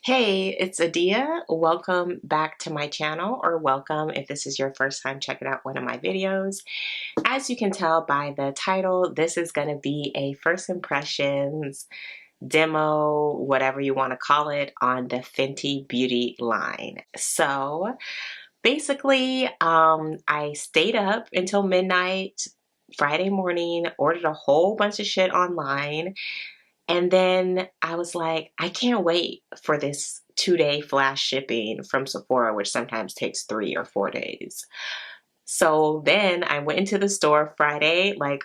Hey, it's ADIA. Welcome back to my channel, or welcome if this is your first time checking out one of my videos. As you can tell by the title, this is going to be a first impressions demo, whatever you want to call it, on the Fenty Beauty line. So basically, I stayed up until midnight Friday morning, ordered a whole bunch of shit online. And then I was like, I can't wait for this 2-day flash shipping from Sephora, which sometimes takes 3 or 4 days. So then I went into the store Friday, like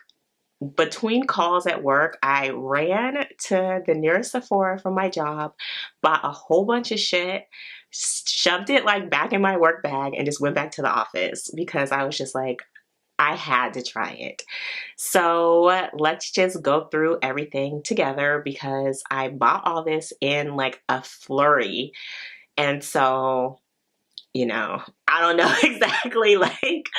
between calls at work, I ran to the nearest Sephora from my job, bought a whole bunch of shit, shoved it like back in my work bag, and just went back to the office because I was just like, I had to try it. So let's just go through everything together because I bought all this in like a flurry. And so, you know, I don't know exactly like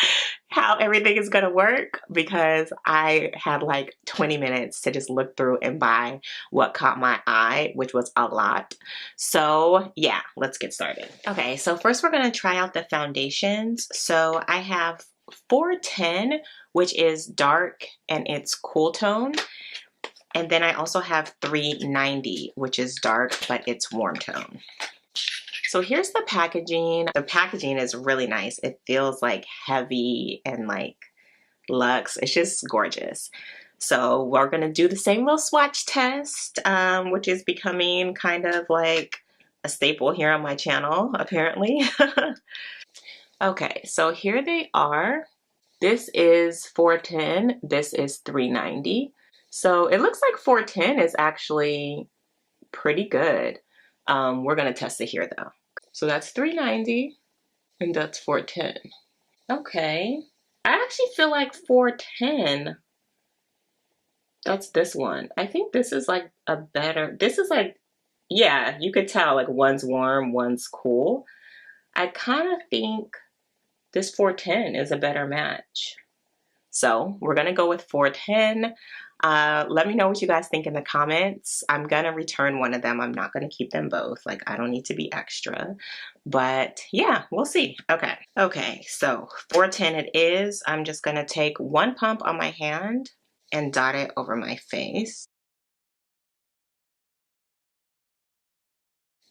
how everything is gonna work because I had like 20 minutes to just look through and buy what caught my eye, which was a lot. So yeah, let's get started. Okay, so first we're gonna try out the foundations. So I have 410, which is dark and it's cool tone. And then I also have 390, which is dark, but it's warm tone. So here's the packaging. The packaging is really nice. It feels like heavy and like luxe. It's just gorgeous. So we're gonna do the same little swatch test, which is becoming kind of like a staple here on my channel, apparently. Okay, so here they are. This is 410, this is 390. So it looks like 410 is actually pretty good. We're gonna test it here though. So that's 390 and that's 410. Okay, I actually feel like 410, that's this one. I think this is like a better, this is like, yeah, you could tell like one's warm, one's cool. I kind of think this 410 is a better match. So we're gonna go with 410. Let me know what you guys think in the comments. I'm gonna return one of them. I'm not gonna keep them both. Like, I don't need to be extra. But yeah, we'll see. Okay, so 410 it is. I'm just gonna take one pump on my hand and dot it over my face.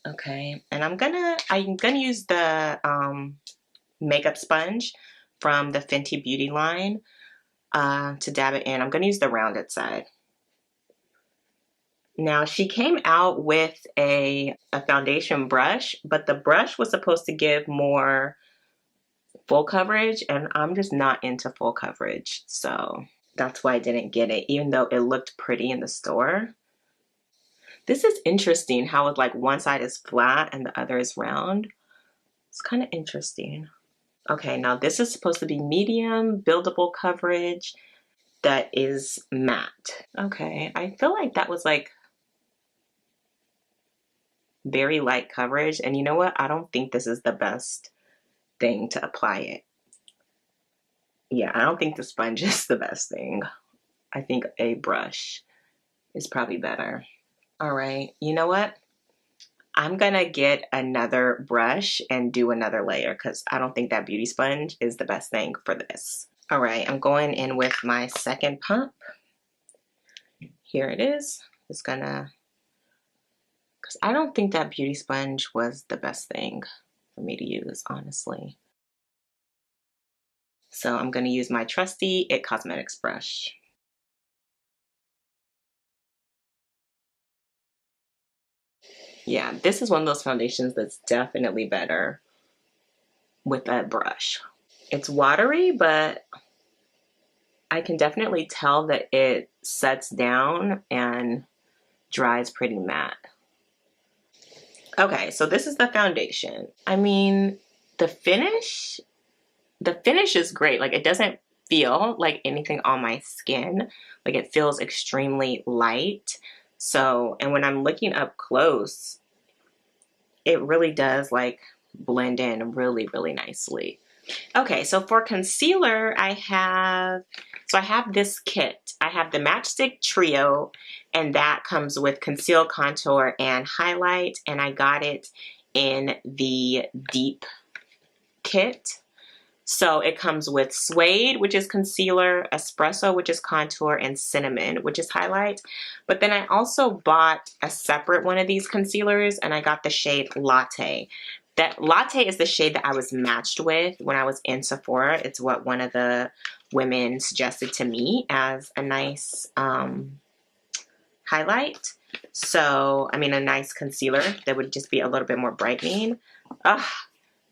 Okay, and I'm gonna use the makeup sponge from the Fenty Beauty line to dab it in. I'm going to use the rounded side. Now she came out with a foundation brush, but the brush was supposed to give more full coverage, and I'm just not into full coverage, so that's why I didn't get it, even though it looked pretty in the store. This is interesting how it's like one side is flat and the other is round. It's kind of interesting. Okay, now this is supposed to be medium buildable coverage that is matte. Okay, I feel like that was like very light coverage, and you know what? I don't think this is the best thing to apply it. Yeah, I don't think the sponge is the best thing. I think a brush is probably better. All right, you know what? I'm gonna get another brush and do another layer because I don't think that beauty sponge is the best thing for this. All right, I'm going in with my second pump. Here it is. It's gonna, because I don't think that beauty sponge was the best thing for me to use, honestly. So I'm gonna use my trusty IT Cosmetics brush. Yeah, this is one of those foundations that's definitely better with that brush. It's watery, but I can definitely tell that it sets down and dries pretty matte. Okay, so this is the foundation. I mean, the finish is great. Like, it doesn't feel like anything on my skin. Like, it feels extremely light. So, and when I'm looking up close, it really does like blend in really, really nicely. Okay, so for concealer, I have this kit. I have the Match Stix Trio, and that comes with conceal, contour, and highlight, and I got it in the Deep kit. So it comes with Suede, which is concealer, Espresso, which is contour, and Cinnamon, which is highlight. But then I also bought a separate one of these concealers, and I got the shade Latte. That Latte is the shade that I was matched with when I was in Sephora. It's what one of the women suggested to me as a nice highlight. So, I mean, a nice concealer that would just be a little bit more brightening.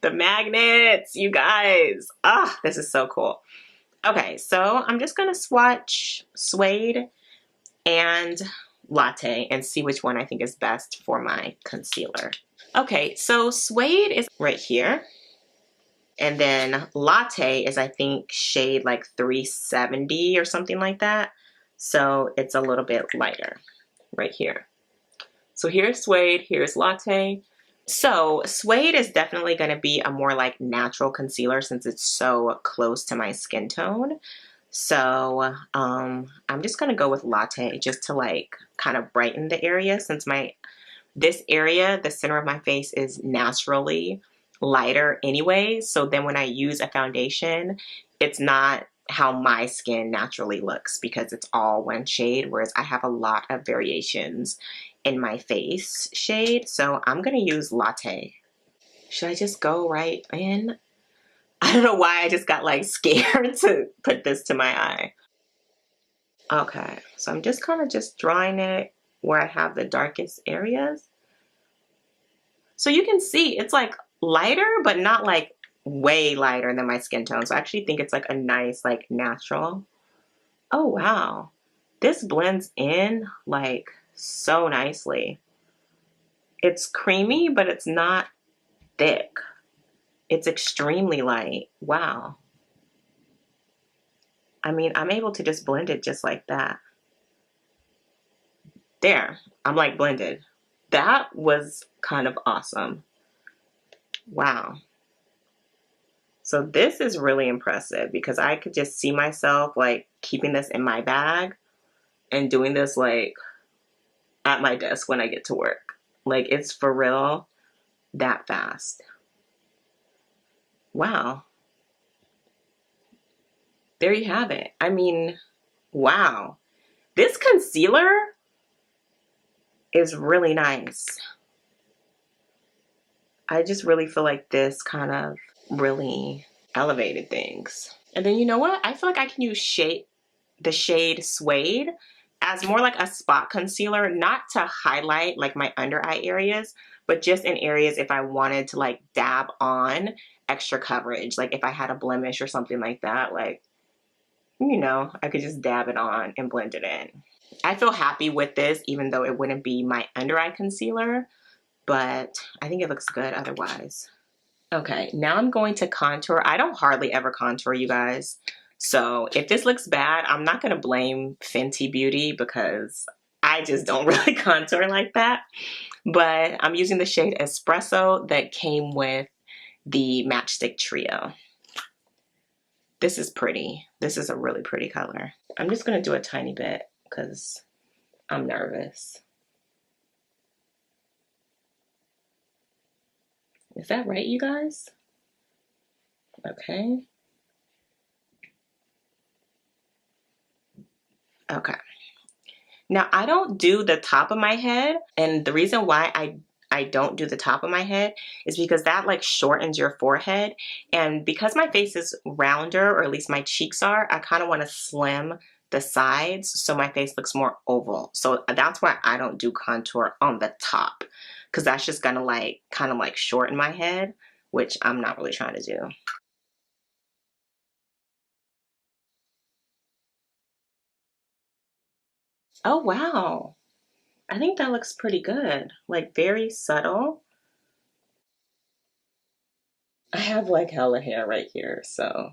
The magnets, you guys. This is so cool. Okay, so I'm just gonna swatch Suede and Latte and see which one I think is best for my concealer. Okay, so Suede is right here. And then Latte is, I think, shade like 370 or something like that. So it's a little bit lighter right here. So here's Suede, here's Latte. So Suede is definitely going to be a more like natural concealer since it's so close to my skin tone. So I'm just going to go with Latte just to like kind of brighten the area since this area, the center of my face, is naturally lighter anyway. So then when I use a foundation, it's not how my skin naturally looks because it's all one shade, whereas I have a lot of variations in my face shade. So I'm gonna use Latte. Should I just go right in? I don't know why I just got like scared to put this to my eye. Okay, so I'm just kind of just drawing it where I have the darkest areas. So you can see it's like lighter, but not like way lighter than my skin tone. So I actually think it's like a nice, like natural. Oh, wow. This blends in like so nicely. It's creamy, but it's not thick. It's extremely light. Wow. I mean, I'm able to just blend it just like that. There, I'm like blended. That was kind of awesome. Wow. So this is really impressive because I could just see myself like keeping this in my bag and doing this like at my desk when I get to work. Like it's for real that fast. Wow. There you have it. I mean, wow. This concealer is really nice. I just really feel like this kind of really elevated things. And then you know what? I feel like I can use the shade Suede as more like a spot concealer, not to highlight like my under eye areas, but just in areas if I wanted to like dab on extra coverage. Like if I had a blemish or something like that, like, you know, I could just dab it on and blend it in. I feel happy with this, even though it wouldn't be my under eye concealer, but I think it looks good otherwise. Okay, now I'm going to contour. I don't hardly ever contour, you guys. So if this looks bad, I'm not going to blame Fenty Beauty because I just don't really contour like that. But I'm using the shade Espresso that came with the Match Stix Trio. This is pretty. This is a really pretty color. I'm just going to do a tiny bit because I'm nervous. Is that right, you guys? Okay. Okay. Now, I don't do the top of my head, and the reason why I don't do the top of my head is because that like shortens your forehead, and because my face is rounder, or at least my cheeks are, I kind of want to slim the sides so my face looks more oval. So that's why I don't do contour on the top, because that's just gonna like kind of like shorten my head, which I'm not really trying to do. Oh wow, I think that looks pretty good. Like very subtle. I have like hella hair right here, so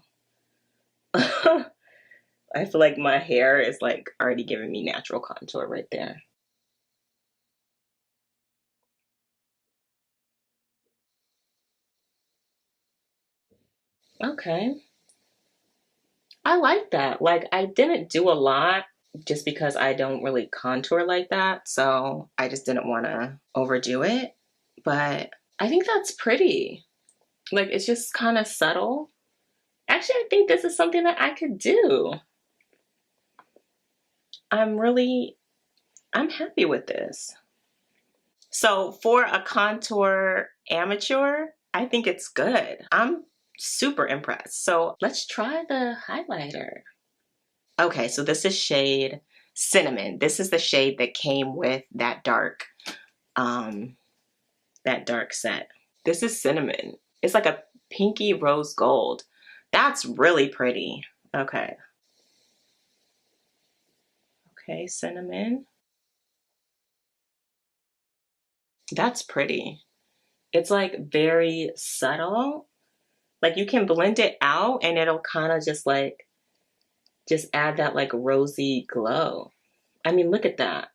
I feel like my hair is like already giving me natural contour right there. Okay. I like that. Like, I didn't do a lot just because I don't really contour like that. So I just didn't want to overdo it. But I think that's pretty. Like, it's just kind of subtle. Actually, I think this is something that I could do. I'm happy with this. So for a contour amateur, I think it's good. I'm super impressed. So let's try the highlighter. Okay, so this is shade Cinnamon. This is the shade that came with that dark set. This is Cinnamon. It's like a pinky rose gold. That's really pretty. Okay. Okay, Cinnamon. That's pretty. It's like very subtle. Like you can blend it out and it'll kind of just add that like rosy glow. I mean, look at that.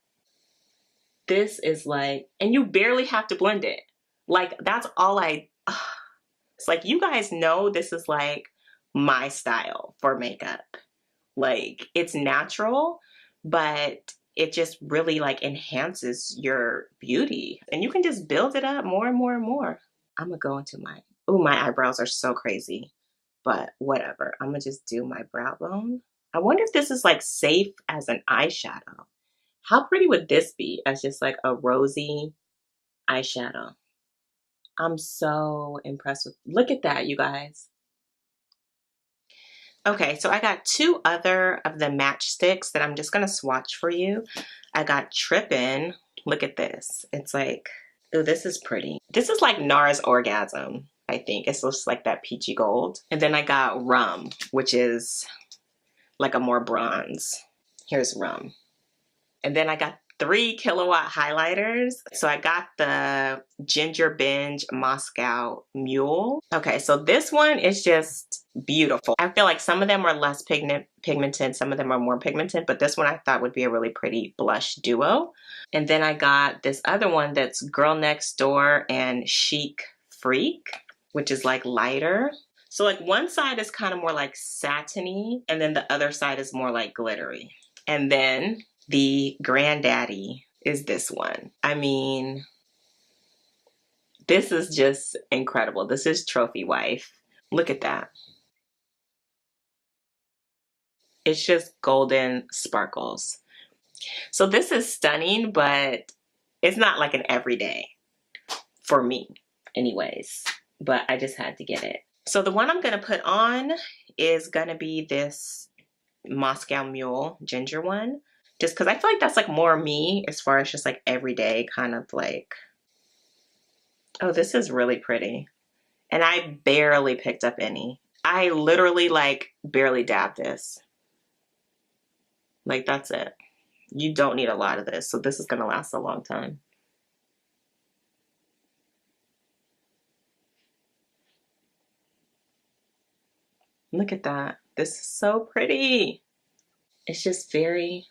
This is like, and you barely have to blend it. Like that's all it's like, you guys know this is like my style for makeup. Like it's natural, but it just really like enhances your beauty and you can just build it up more and more and more. I'm gonna go into my eyebrows are so crazy, but whatever. I'm gonna just do my brow bone. I wonder if this is like safe as an eyeshadow. How pretty would this be as just like a rosy eyeshadow? I'm so impressed with, look at that, you guys. Okay, so I got two other of the Match Stix that I'm just gonna swatch for you. I got Trippin. Look at this. It's like, oh, this is pretty. This is like NARS Orgasm, I think. It's just like that peachy gold. And then I got Rum, which is like a more bronze. Here's Rum. And then I got 3 Killawatt highlighters. So I got the Ginger Binge Moscow Mule. Okay, so this one is just beautiful. I feel like some of them are less pigmented, some of them are more pigmented, but this one I thought would be a really pretty blush duo. And then I got this other one that's Girl Next Door and Chic Phreak, which is like lighter. So like one side is kind of more like satiny, and then the other side is more like glittery. And then the granddaddy is this one. I mean, this is just incredible. This is Trophy Wife. Look at that. It's just golden sparkles. So this is stunning, but it's not like an everyday for me anyways, but I just had to get it. So the one I'm gonna put on is gonna be this Moscow Mule ginger one. Just because I feel like that's like more me as far as just like everyday kind of like, oh, this is really pretty. And I barely picked up any. I literally like barely dabbed this. Like that's it. You don't need a lot of this. So this is gonna last a long time. Look at that. This is so pretty. It's just very,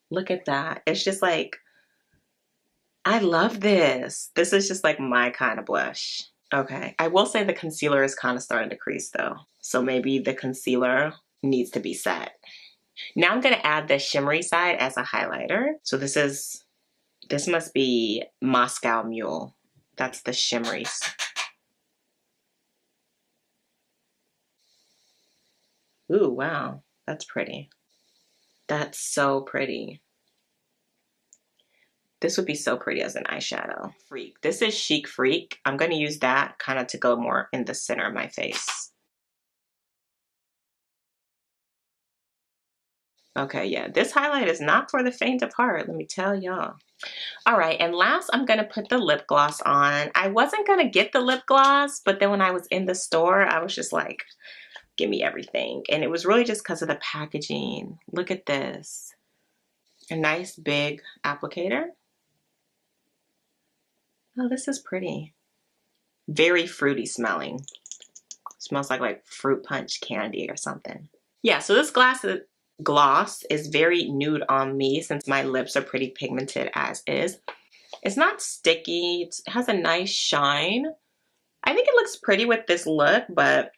look at that. It's just like, I love this. This is just like my kind of blush. Okay, I will say the concealer is kind of starting to crease though. So maybe the concealer needs to be set. Now I'm gonna add the shimmery side as a highlighter. So this must be Moscow Mule. That's the shimmery. Ooh, wow, that's pretty. That's so pretty. This would be so pretty as an eyeshadow. Phreak. This is Chic Phreak. I'm going to use that kind of to go more in the center of my face. Okay, yeah, this highlight is not for the faint of heart, let me tell y'all. All right, and last I'm going to put the lip gloss on. I wasn't going to get the lip gloss, but then when I was in the store, I was just like, give me everything. And it was really just because of the packaging. Look at this. A nice big applicator. Oh, this is pretty. Very fruity smelling. Smells like fruit punch candy or something. Yeah, so this gloss is very nude on me since my lips are pretty pigmented as is. It's not sticky. It has a nice shine. I think it looks pretty with this look, but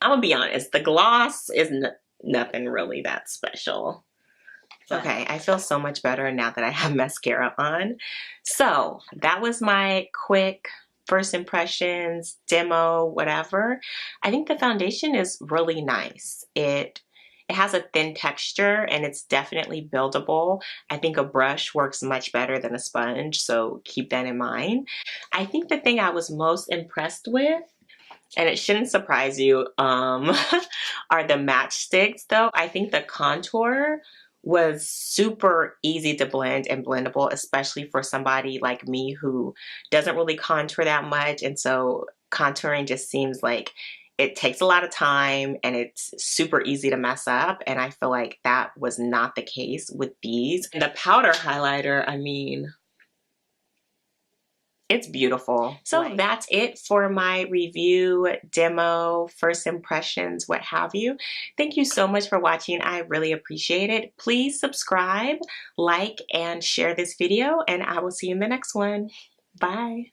I'm gonna be honest, the gloss is nothing really that special. Okay, I feel so much better now that I have mascara on. So that was my quick first impressions, demo, whatever. I think the foundation is really nice. It has a thin texture and it's definitely buildable. I think a brush works much better than a sponge, so keep that in mind. I think the thing I was most impressed with, and it shouldn't surprise you, are the Match Stix though. I think the contour was super easy to blend and blendable, especially for somebody like me who doesn't really contour that much. And so contouring just seems like it takes a lot of time and it's super easy to mess up. And I feel like that was not the case with these. And the powder highlighter, I mean, it's beautiful. So that's it for my review, demo, first impressions, what have you. Thank you so much for watching. I really appreciate it. Please subscribe, like, and share this video, and I will see you in the next one. Bye.